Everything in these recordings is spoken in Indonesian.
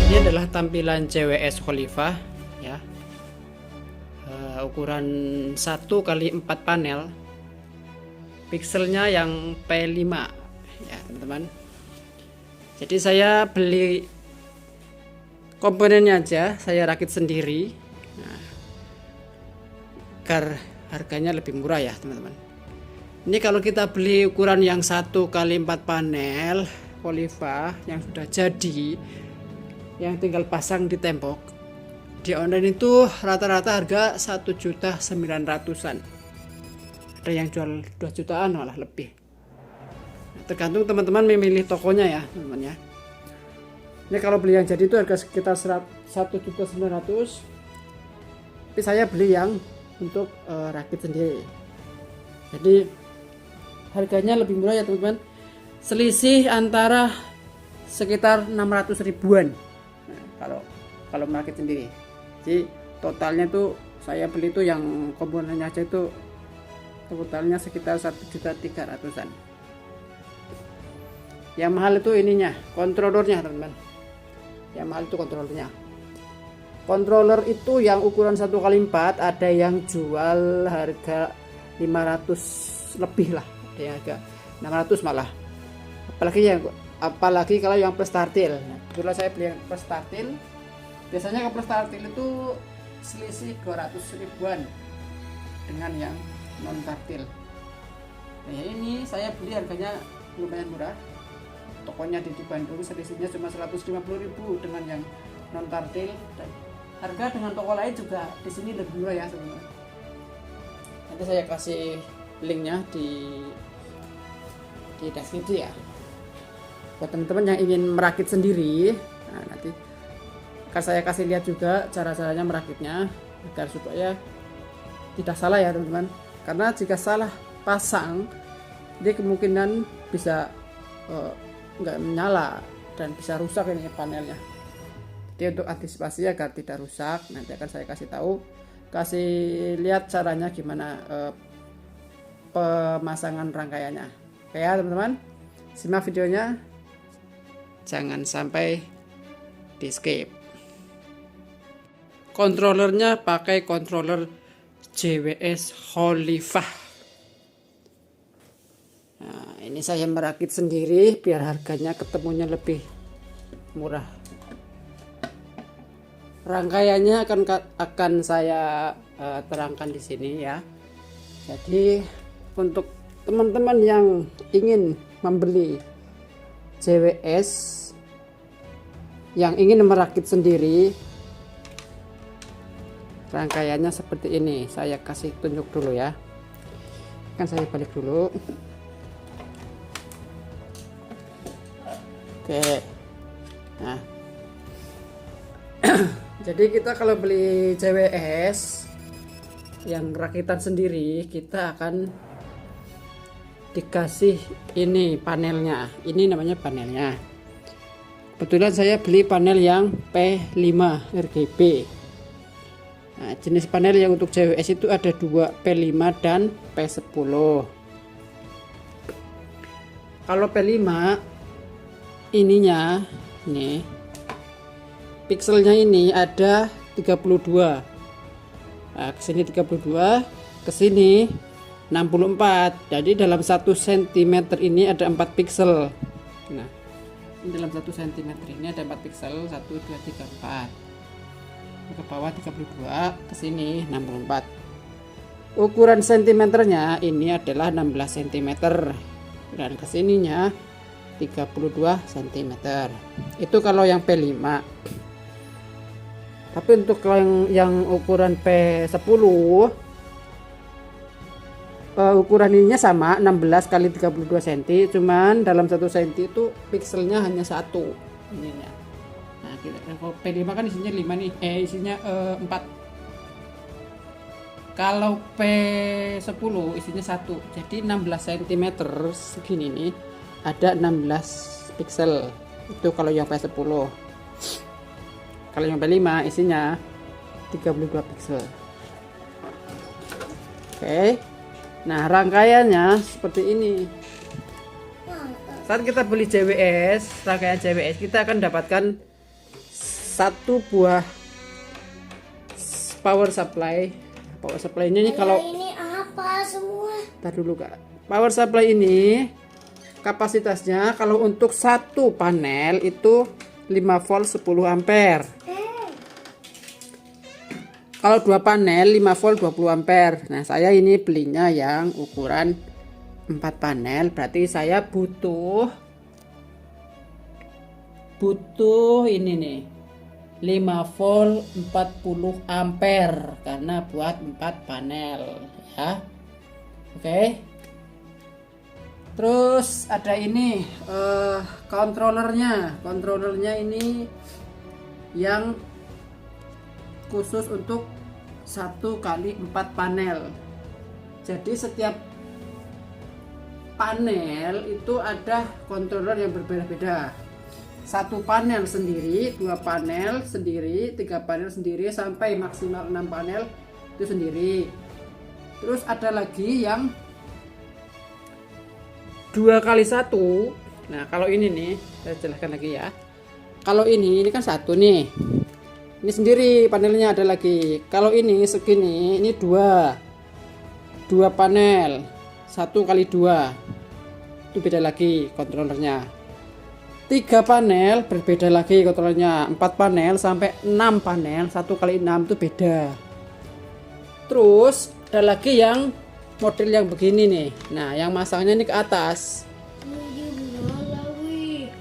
Ini adalah tampilan CWS Khalifah ya. Ukuran 1x4 panel. Pixelnya yang P5 ya, teman-teman. Jadi saya beli komponennya aja, saya rakit sendiri. Nah, agar harganya lebih murah ya, teman-teman. Ini kalau kita beli ukuran yang 1x4 panel Khalifah yang sudah jadi, yang tinggal pasang di tembok, di online itu rata-rata harga 1.900.000-an, ada yang jual 2 jutaan malah lebih. Tergantung teman-teman memilih tokonya ya, teman-teman ya. Ini kalau beli yang jadi itu harga sekitar 1.900.000, tapi saya beli yang untuk rakit sendiri, jadi harganya lebih murah ya teman-teman. Selisih antara sekitar 600 ribuan kalau merakit sendiri. Jadi totalnya tuh saya beli tuh yang komponennya aja itu totalnya sekitar 1.300.000-an. Yang mahal itu ininya, kontrolernya teman-teman. Yang mahal itu kontrolernya. Controller itu yang ukuran 1x4 ada yang jual harga 500 lebih lah, ada yang harga 600 malah. Apalagi kalau yang plus startil. Nah, kebetulan saya beli yang plus startil. Biasanya kalau plus startil itu selisih 200 ribuan dengan yang non startil. Nah, ini saya beli harganya lumayan murah. Tokonya di Bandung selisihnya cuma 150.000 dengan yang non startil. Dan harga dengan toko lain juga di sini lebih murah ya teman-teman. Nanti saya kasih linknya di deskripsi ya. Buat teman-teman yang ingin merakit sendiri, nah nanti akan saya kasih lihat juga cara-caranya merakitnya agar supaya tidak salah ya teman-teman. Karena jika salah pasang, dia kemungkinan bisa nggak menyala dan bisa rusak ini panelnya. Jadi untuk antisipasi agar tidak rusak, nanti akan saya kasih lihat caranya gimana pemasangan rangkaiannya. Oke ya teman-teman, simak videonya. Jangan sampai di skip. Kontrolernya pakai controller CWS Khalifah. Nah, ini saya merakit sendiri biar harganya ketemunya lebih murah. Rangkaiannya akan saya terangkan di sini ya. Jadi untuk teman-teman yang ingin membeli CWS, yang ingin merakit sendiri, rangkaiannya seperti ini. Saya kasih tunjuk dulu ya, kan saya balik dulu. Oke, nah jadi kita kalau beli CWS yang rakitan sendiri, kita akan dikasih ini panelnya. Ini namanya panelnya. Kebetulan saya beli panel yang P5 RGB. Nah, jenis panel yang untuk CWS itu ada 2, P5 dan P10. Kalau P5 ininya nih, pixelnya ini ada 32. Nah, kesini 32, kesini 64. Jadi dalam 1 cm ini ada 4 pixel. Nah, ini dalam 1 cm ini ada 4 pixel, 1 2 3 4. Ke bawah 32, ke sini 64. Ukuran sentimeternya ini adalah 16 cm dan kesininya 32 cm. Itu kalau yang P5. Tapi untuk yang ukuran P10, ukuran ininya sama, 16 kali 32 cm, cuman dalam 1 cm itu pixelnya hanya 1 ininya. Nah, kalau P5 kan isinya 5 nih, isinya 4. Kalau P10 isinya 1, jadi 16 cm segini nih ada 16 pixel. Itu kalau yang P10. Kalau yang P5 isinya 32 pixel. Oke. Nah, rangkaiannya seperti ini. Saat kita beli CWS, rangkaian CWS, kita akan dapatkan satu buah power supply. Power supply ini kalau ini apa semua? Ntar dulu Kak. Power supply ini kapasitasnya kalau untuk satu panel itu 5 volt 10 ampere. Kalau dua panel 5 volt 20 ampere. Nah, saya ini belinya yang ukuran 4 panel, berarti saya butuh ini nih 5 volt 40 ampere karena buat 4 panel ya. Oke. Terus ada ini controllernya ini yang khusus untuk 1 kali 4 panel. Jadi setiap panel itu ada controller yang berbeda-beda. Satu panel sendiri, 2 panel sendiri, 3 panel sendiri, sampai maksimal 6 panel itu sendiri. Terus ada lagi yang 2x1. Nah, kalau ini nih, saya jelaskan lagi ya. Kalau ini kan satu nih. Ini sendiri panelnya ada lagi. Kalau ini segini, ini dua panel, 1x2. Itu beda lagi kontrolernya. 3 panel berbeda lagi kontrolernya. 4 panel sampai 6 panel, 1x6 itu beda. Terus ada lagi yang model yang begini nih. Nah, yang masangnya ini ke atas.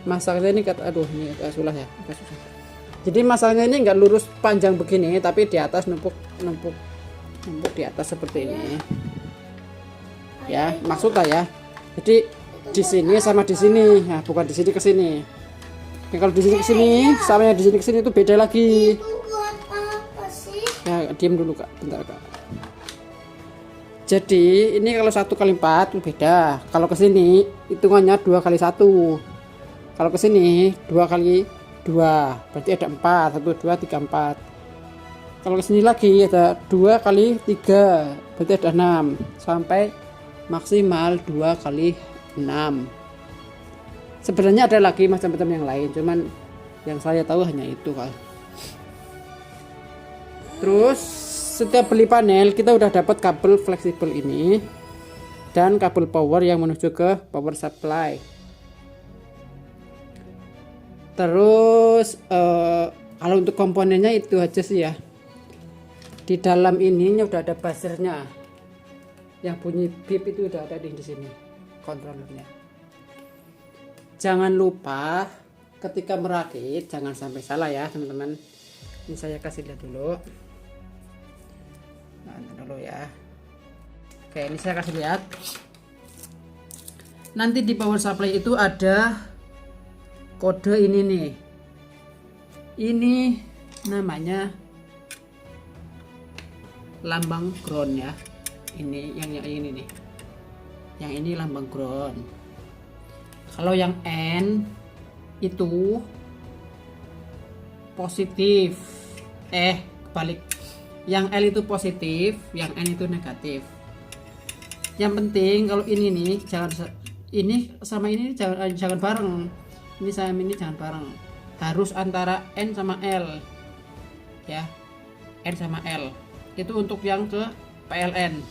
Masangnya ini ke aduh, ini agak susah ya, agak susah. Jadi masangnya ini enggak lurus panjang begini, tapi di atas numpuk di atas seperti ini. Ya, maksudnya ya. Jadi di sini sama di sini. Nah, bukan di sini ke sini. Ya, kalau di sini ke sini sama yang di sini ke sini itu beda lagi. Itu buat apa sih? Ya, diam dulu Kak, bentar Kak. Jadi ini kalau 1x4 itu beda. Kalau ke sini hitungannya 2x1. Kalau ke sini 2x2, berarti ada 4, 1 2 3 4. Kalau ke sini lagi ada 2x3, berarti ada 6 sampai maksimal 2x6. Sebenarnya ada lagi macam-macam yang lain, cuman yang saya tahu hanya itu Kak. Terus setiap beli panel kita udah dapat kabel fleksibel ini dan kabel power yang menuju ke power supply. Terus kalau untuk komponennya itu aja sih ya. Di dalam ininya udah ada buzzernya, yang bunyi beep itu udah ada di sini kontrolernya. Jangan lupa ketika merakit jangan sampai salah ya teman-teman. Ini saya kasih lihat dulu. Nah, dulu ya. Oke, ini saya kasih lihat. Nanti di power supply itu ada kode ini nih. Ini namanya lambang ground ya. Ini yang ini nih. Yang ini lambang ground. Kalau yang N itu positif. Kebalik. Yang L itu positif, yang N itu negatif. Yang penting kalau ini nih jangan ini sama ini jangan bareng. Ini sama ini jangan bareng. Harus antara N sama L. Ya. N sama L. Itu untuk yang ke PLN.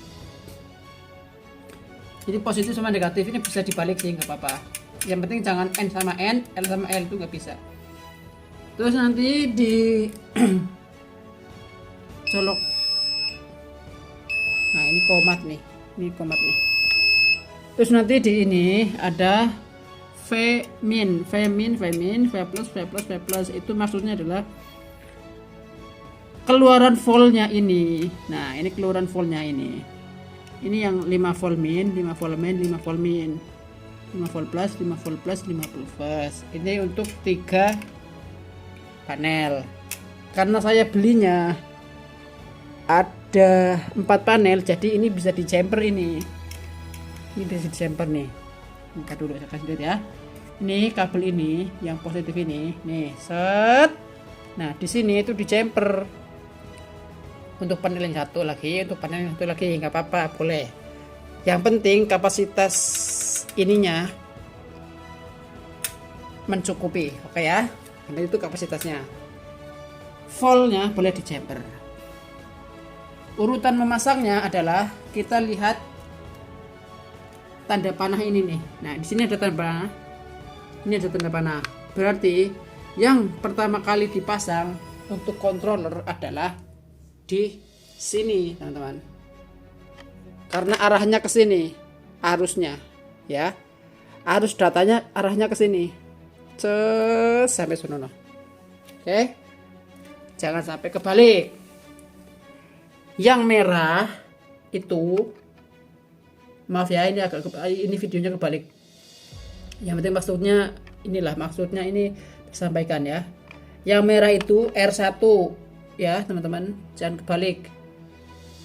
Jadi positif sama negatif ini bisa dibalik sih, nggak apa-apa. Yang penting jangan N sama N, L sama L itu nggak bisa. Terus nanti di colok. Nah, ini komat nih. Ini komat nih. Terus nanti di ini ada V min, V plus itu maksudnya adalah keluaran voltnya ini. Nah, ini keluaran voltnya ini. Ini yang 5 volt min, 5 volt min, 5 volt min. 5 volt plus, 5 volt plus, 5 volt plus. Ini untuk 3 panel. Karena saya belinya ada 4 panel, jadi ini bisa di jumper ini. Ini bisa di jumper nih. Buka dulu saya kasih lihat ya. Ini kabel ini yang positif ini, nih, set. Nah, di sini itu di jumper. Untuk panel yang satu lagi, untuk panel yang satu lagi nggak apa-apa, boleh. Yang penting kapasitas ininya mencukupi, oke ya. Ini itu kapasitasnya. voltnya boleh dijemper. Urutan memasangnya adalah kita lihat tanda panah ini nih. Nah, di sini ada tanda panah. Ini ada tanda panah. Berarti yang pertama kali dipasang untuk controller adalah di sini, teman-teman. Karena arahnya ke sini, arusnya, ya. Arus datanya arahnya ke sini. Sampai sono. Oke. Jangan sampai kebalik. Yang merah itu, maaf ya, ini videonya kebalik. Yang penting maksudnya ini sampaikan ya. Yang merah itu R1 ya, teman-teman. Jangan kebalik.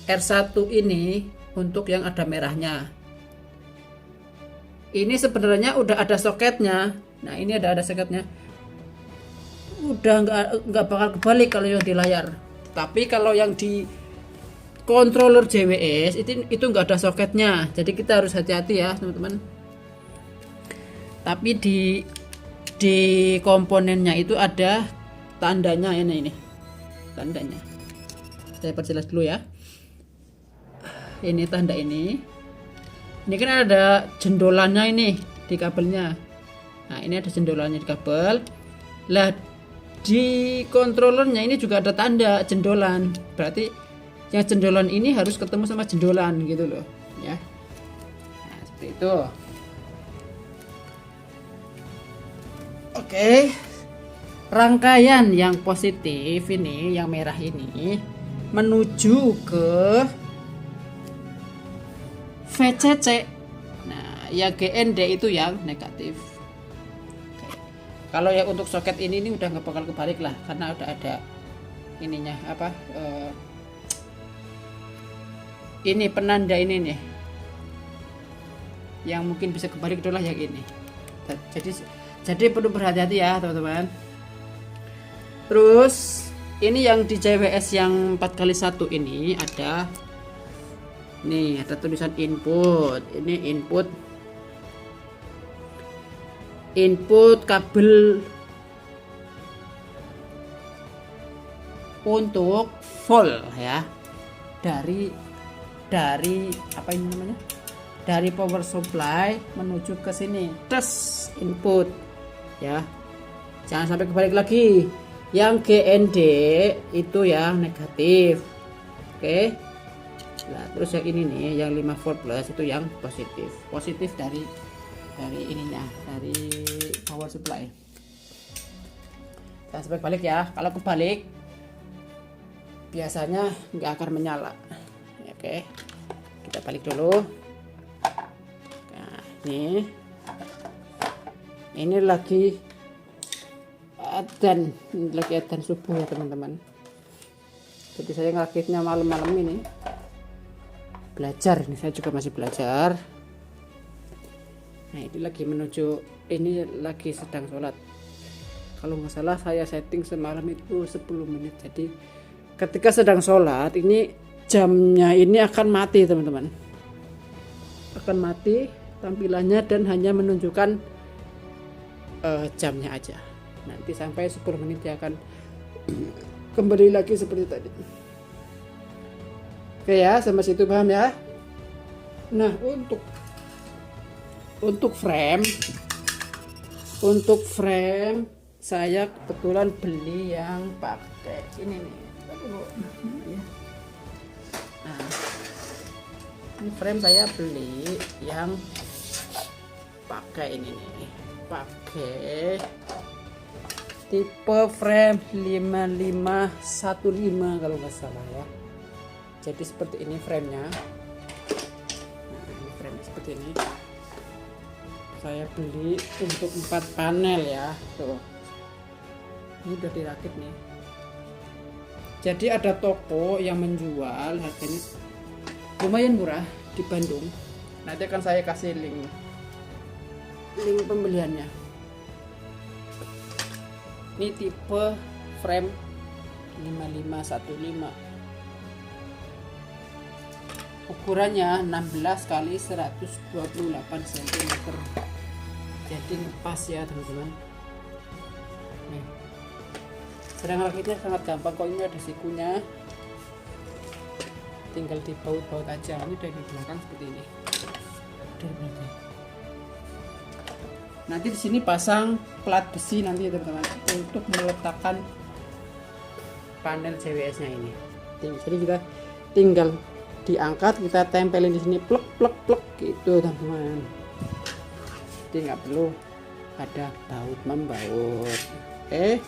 R1 ini untuk yang ada merahnya. Ini sebenarnya udah ada soketnya. Nah, ini ada soketnya. Udah nggak bakal kebalik kalau yang di layar. Tapi kalau yang di controller JWS itu nggak ada soketnya. Jadi kita harus hati-hati ya, teman-teman. Tapi di komponennya itu ada tandanya ini. Tandanya. Saya perjelas dulu ya. Ini tanda ini. Ini kan ada jendolannya ini di kabelnya. Nah, ini ada jendolannya di kabel. Lah, di kontrolernya ini juga ada tanda jendolan. Berarti yang jendolan ini harus ketemu sama jendolan gitu loh, ya. Nah, seperti itu. Oke. Rangkaian yang positif ini, yang merah ini menuju ke VCC. Nah, yang GND itu yang negatif. Oke. Kalau yang untuk soket ini udah nggak bakal kebalik lah, karena udah ada ininya apa? Ini penanda ini nih. Yang mungkin bisa kebalik itulah yang ini. Jadi perlu berhati-hati ya, teman-teman. Terus ini yang di JWS yang 4x1 ini ada nih, ada tulisan input. Ini input kabel untuk volt ya, dari apa ini namanya, dari power supply menuju ke sini, tes input ya. Jangan sampai kebalik lagi. Yang GND itu yang negatif. Oke. Nah, terus yang ini nih, yang 5 volt plus itu yang positif dari ininya, dari power supply. Jangan sampai kebalik ya. Kalau kebalik biasanya nggak akan menyala. Oke, kita balik dulu. Nah, ini lagi adzan subuh ya, teman-teman. Jadi saya ngerakitnya malam-malam ini. Belajar, ini saya juga masih belajar. Nah, ini lagi lagi sedang sholat. Kalau nggak salah saya setting semalam itu 10 menit. Jadi ketika sedang sholat ini jamnya ini akan mati, teman-teman. Akan mati tampilannya dan hanya menunjukkan jamnya aja. Nanti sampai 10 menit dia akan kembali lagi seperti tadi. Oke ya, sampai situ paham ya. Nah, untuk frame saya kebetulan beli yang pakai ini nih. Nah, ini frame saya beli yang pakai ini nih, pakai tipe frame 5515 kalau nggak salah ya. Jadi seperti ini framenya. Nah, ini frame seperti ini. Saya beli untuk 4 panel ya. Tuh. Ini udah dirakit nih. Jadi ada toko yang menjual, harganya lumayan murah di Bandung. Nanti akan saya kasih link pembeliannya. Ini tipe frame 5515. Ukurannya 16 kali 128 cm. Jadi pas ya, teman-teman. Nih. Cara ngerakitnya sangat gampang kok, ini ada sikunya. Tinggal dibaut-baut aja. Ini dari belakang seperti ini. Dari belakang. Nanti di sini pasang plat besi nanti ya teman-teman untuk meletakkan panel CWS-nya ini. Jadi kita tinggal diangkat, kita tempelin di sini plek plek plek gitu teman-teman. Jadi nggak perlu ada baut membaut. Oke.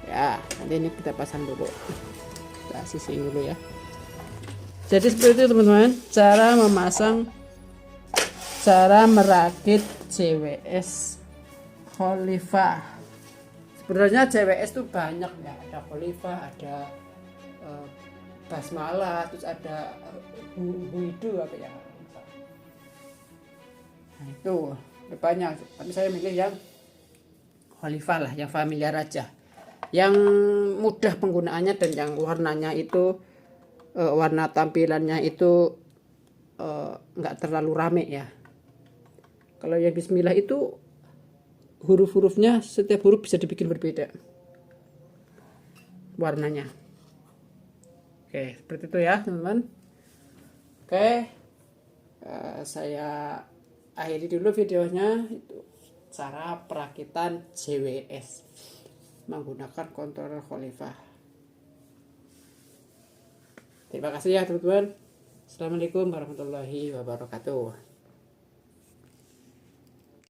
Ya, nanti ini kita pasang dulu. Kita sisihin dulu ya. Jadi seperti itu teman-teman, cara merakit CWS Khalifa. Sebenarnya CWS itu banyak ya, ada Khalifa, ada Basmala, terus ada Huidu apa ya. Nah, itu banyak, tapi saya milih yang Khalifa lah, yang familiar aja, yang mudah penggunaannya dan yang warnanya itu warna tampilannya itu nggak terlalu rame ya. Kalau yang Bismillah itu huruf-hurufnya setiap huruf bisa dibikin berbeda warnanya. Oke, seperti itu ya teman-teman. Oke, saya akhiri dulu videonya. Itu cara perakitan CWS menggunakan kontrol Khalifa. Terima kasih ya teman-teman. Assalamualaikum warahmatullahi wabarakatuh.